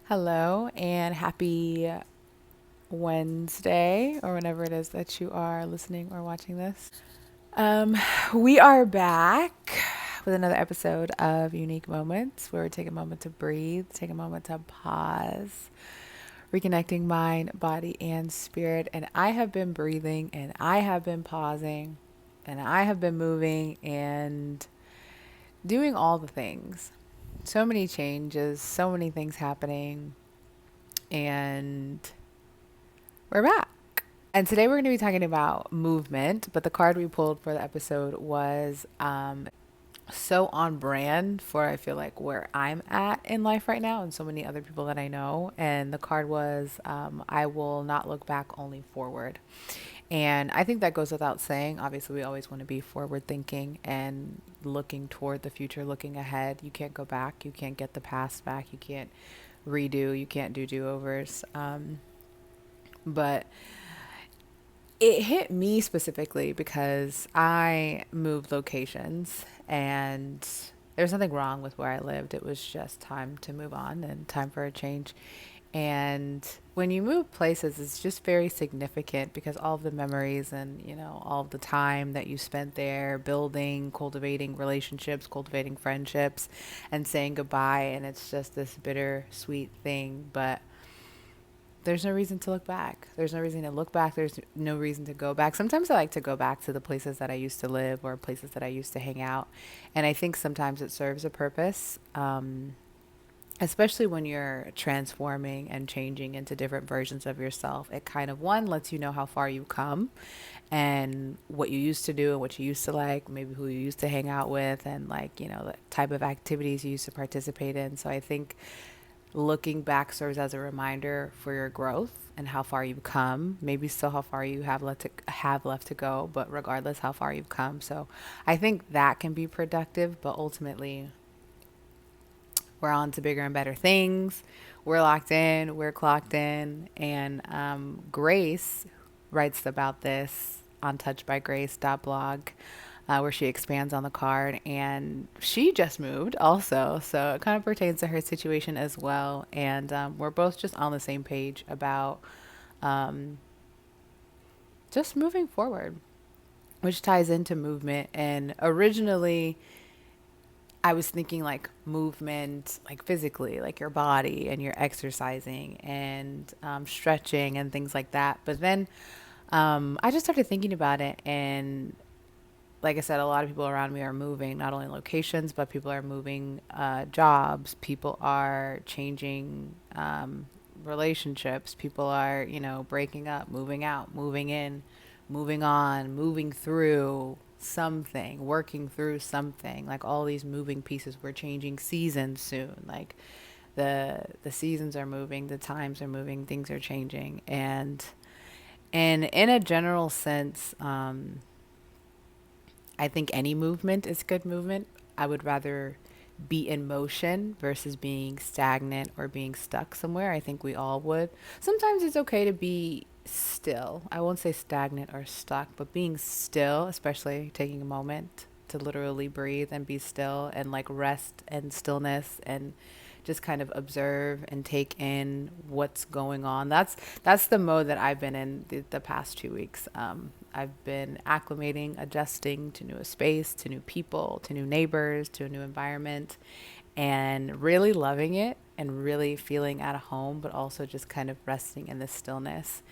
Hello and happy Wednesday, or whenever it is that you are listening or watching this. Um, we are back with another episode of Unique Moments where we take a moment to breathe, take a moment to pause, reconnecting mind, body, and spirit. And I have been breathing and I have been pausing and I have been moving and doing all the things. So many changes, so many things happening, and we're back. And today we're going to be talking about movement, but the card we pulled for the episode was so on brand for I feel like where I'm at in life right now and so many other people that I know. And the card was I will not look back, only forward. And I think that goes without saying. Obviously, we always want to be forward thinking and looking toward the future, looking ahead. You can't go back. You can't get the past back. You can't redo. You can't do overs. But it hit me specifically because I moved locations and there's nothing wrong with where I lived. It was just time to move on and time for a change. And when you move places, it's just very significant because all of the memories and, all of the time that you spent there building, cultivating relationships, cultivating friendships, and saying goodbye. And it's just this bitter, sweet thing. But there's no reason to look back. There's no reason to look back. There's no reason to go back. Sometimes I like to go back to the places that I used to live or places that I used to hang out. And I think sometimes it serves a purpose, especially when you're transforming and changing into different versions of yourself. It kind of, one, lets you know how far you've come and what you used to do and what you used to like, maybe who you used to hang out with, and like, the type of activities you used to participate in. So I think looking back serves as a reminder for your growth and how far you've come, maybe still how far you have left to go, but regardless how far you've come. So I think that can be productive, but ultimately we're on to bigger and better things. We're locked in, we're clocked in, and Grace writes about this on touchedbygrace.blog, where she expands on the card. And she just moved also. So it kind of pertains to her situation as well. And we're both just on the same page about um, just moving forward, which ties into movement. And originally, I was thinking like movement, like physically, like your body and you're exercising and stretching and things like that. But then I just started thinking about it, and like I said, a lot of people around me are moving, not only locations, but people are moving jobs. People are changing relationships. People are, breaking up, moving out, moving in, moving on, moving through something, working through something. Like all these moving pieces. We're changing seasons soon. Like the seasons are moving, the times are moving, things are changing, and in a general sense, I think any movement is good movement. I would rather be in motion versus being stagnant or being stuck somewhere. I think we all would. Sometimes it's okay to be still. I won't say stagnant or stuck, but being still, especially taking a moment to literally breathe and be still and like rest and stillness and just kind of observe and take in what's going on. That's the mode that I've been in the past 2 weeks. I've been acclimating, adjusting to new space, to new people, to new neighbors, to a new environment, and really loving it and really feeling at home, but also just kind of resting in the stillness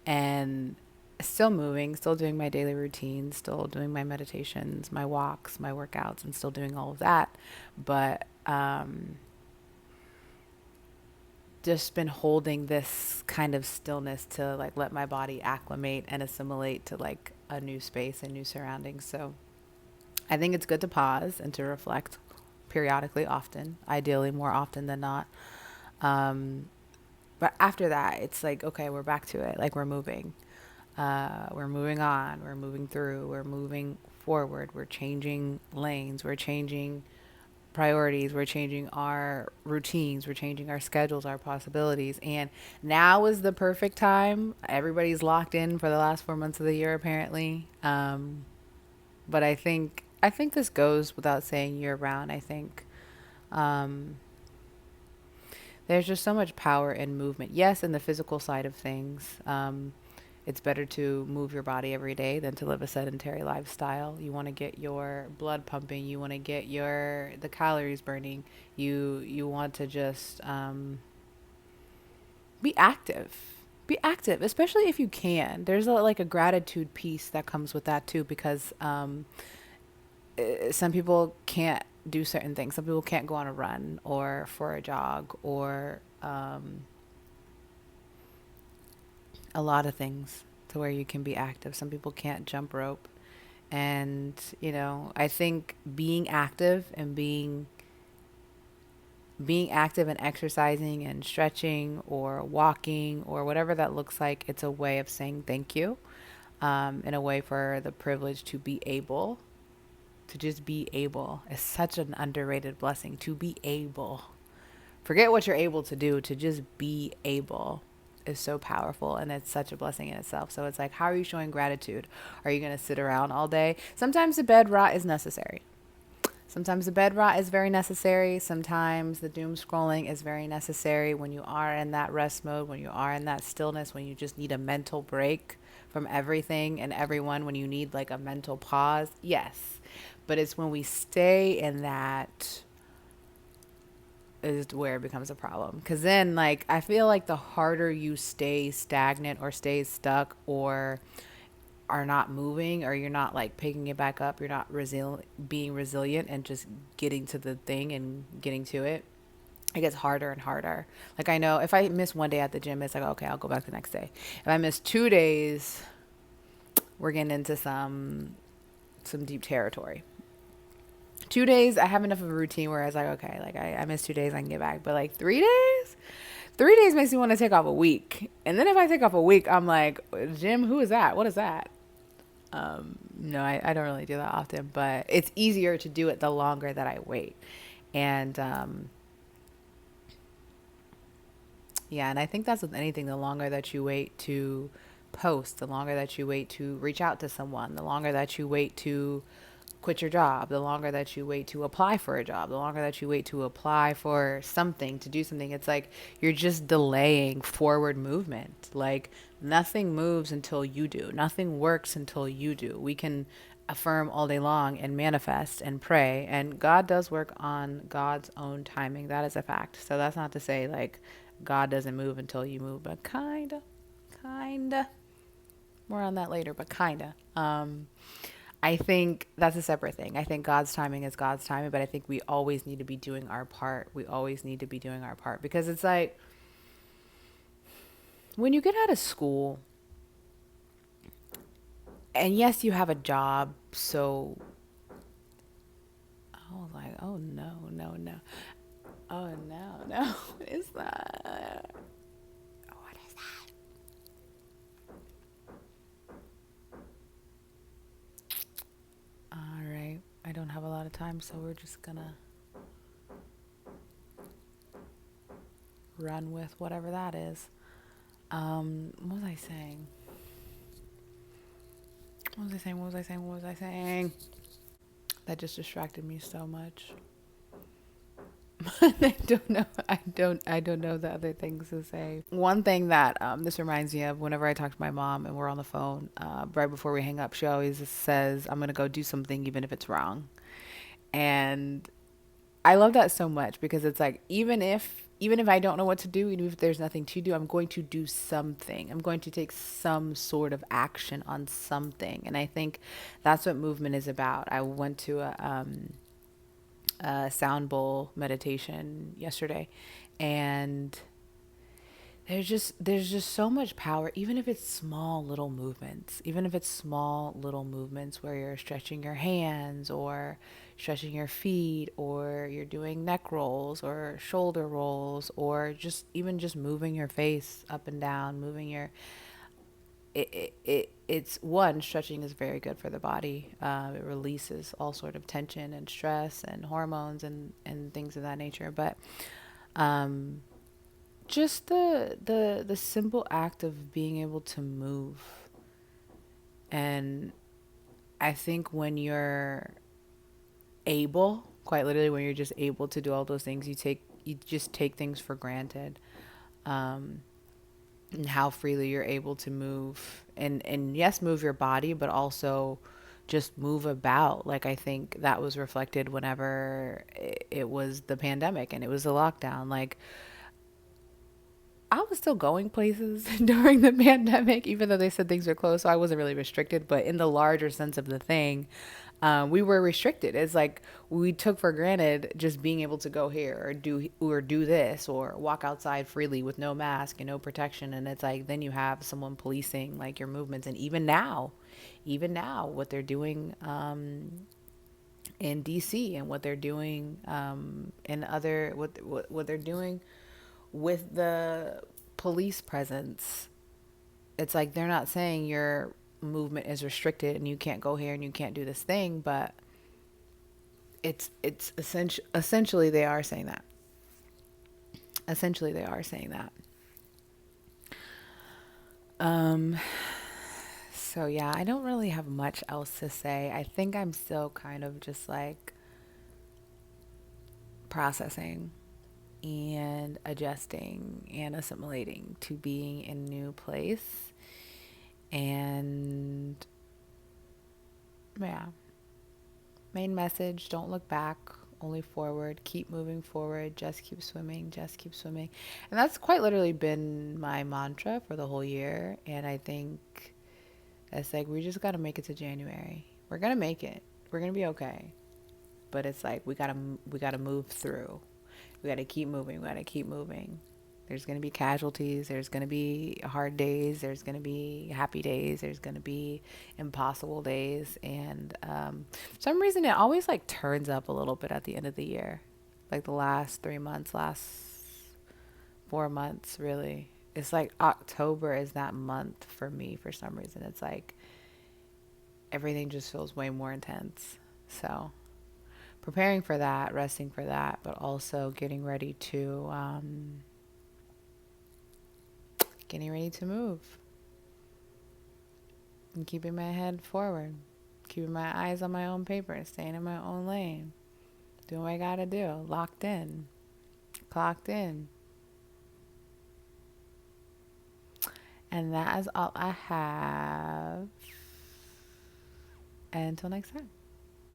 and still moving, still doing my daily routine, still doing my meditations, my walks, my workouts, and still doing all of that. But just been holding this kind of stillness to like let my body acclimate and assimilate to like a new space and new surroundings. So I think it's good to pause and to reflect periodically, often, ideally more often than not. Um, but after that, it's like, okay, we're back to it. Like we're moving. We're moving on. We're moving through. We're moving forward. We're changing lanes. We're changing priorities, we're changing our routines, we're changing our schedules, our possibilities. And now is the perfect time. Everybody's locked in for the last 4 months of the year apparently. But I think this goes without saying year round. I think um, There's just so much power in movement. Yes, in the physical side of things, it's better to move your body every day than to live a sedentary lifestyle. You want to get your blood pumping. You want to get your the calories burning. You want to just be active. Be active, especially if you can. There's like a gratitude piece that comes with that too, because some people can't do certain things. Some people can't go on a run or for a jog or a lot of things to where you can be active. Some people can't jump rope. And, I think being active and exercising and stretching or walking or whatever that looks like, it's a way of saying thank you, in a way for the privilege to be able to just be able. Is such an underrated blessing to be able. Forget what you're able to do, to just be able is so powerful, and it's such a blessing in itself. So it's like, how are you showing gratitude? Are you going to sit around all day? Sometimes the bed rot is necessary. Sometimes the bed rot is very necessary. Sometimes the doom scrolling is very necessary when you are in that rest mode, when you are in that stillness, when you just need a mental break from everything and everyone, when you need like a mental pause. Yes. But it's when we stay in that is where it becomes a problem. Because then, like, I feel like the harder you stay stagnant or stay stuck or are not moving, or you're not like picking it back up, you're not being resilient and just getting to the thing and getting to it, it gets harder and harder. Like, I know if I miss one day at the gym, it's like, okay, I'll go back the next day. If I miss 2 days, we're getting into some deep territory. 2 days, I have enough of a routine where I was like, okay, like I miss 2 days, I can get back. But like 3 days, 3 days makes me want to take off a week. And then if I take off a week, I'm like, Jim, who is that? What is that? No, I don't really do that often, but it's easier to do it the longer that I wait. And yeah, and I think that's with anything. The longer that you wait to post, the longer that you wait to reach out to someone, the longer that you wait to quit your job, the longer that you wait to apply for a job, the longer that you wait to apply for something, to do something, it's like you're just delaying forward movement. Like, nothing moves until you do, nothing works until you do. We can affirm all day long and manifest and pray, and God does work on God's own timing. That is a fact. So that's not to say like God doesn't move until you move, but kinda. More on that later, but kinda. I think that's a separate thing. I think God's timing is God's timing, but I think we always need to be doing our part. We always need to be doing our part, because it's like when you get out of school, and yes, you have a job, so I was like, oh no, no, no. Oh no, no. What is that? What is that? All right. I don't have a lot of time, so we're just gonna run with whatever that is. What was I saying? What was I saying? What was I saying? What was I saying? That just distracted me so much. I don't know. I don't know the other things to say. One thing that this reminds me of, whenever I talk to my mom and we're on the phone, right before we hang up, she always says, "I'm gonna go do something, even if it's wrong." And I love that so much, because it's like, even if I don't know what to do, even if there's nothing to do, I'm going to do something. I'm going to take some sort of action on something. And I think that's what movement is about. I went to a sound bowl meditation yesterday, and there's just so much power, even if it's small little movements, where you're stretching your hands or stretching your feet, or you're doing neck rolls or shoulder rolls, or just moving your face up and down, moving your it's one, stretching is very good for the body. It releases all sort of tension and stress and hormones and things of that nature. But um, just the simple act of being able to move. And I think when you're able, quite literally, when you're just able to do all those things, you take you just take things for granted, and how freely you're able to move, and yes, move your body, but also just move about. Like, I think that was reflected whenever it was the pandemic and it was the lockdown. Like, I was still going places during the pandemic, even though they said things were closed. So I wasn't really restricted. But in the larger sense of the thing, we were restricted. It's like we took for granted just being able to go here or do this or walk outside freely with no mask and no protection. And it's like then you have someone policing like your movements. And even now, what they're doing in DC and what they're doing in other what they're doing with the police presence, it's like they're not saying your movement is restricted and you can't go here and you can't do this thing, but it's essentially they are saying that. Essentially, they are saying that. Um, so yeah, I don't really have much else to say. I think I'm still kind of just like processing and adjusting and assimilating to being in a new place. And yeah, main message, don't look back, only forward. Keep moving forward. Just keep swimming. Just keep swimming. And that's quite literally been my mantra for the whole year. And I think it's like we just got to make it to January. We're going to make it. We're going to be okay. But it's like we got to move through. We got to keep moving. We got to keep moving. There's going to be casualties. There's going to be hard days. There's going to be happy days. There's going to be impossible days. And for some reason, it always like turns up a little bit at the end of the year. Like the last 3 months, last 4 months, really. It's like October is that month for me for some reason. It's like everything just feels way more intense. So preparing for that, resting for that, but also getting ready to move and keeping my head forward, keeping my eyes on my own paper, staying in my own lane, doing what I gotta do, locked in, clocked in. And that is all I have. Until next time.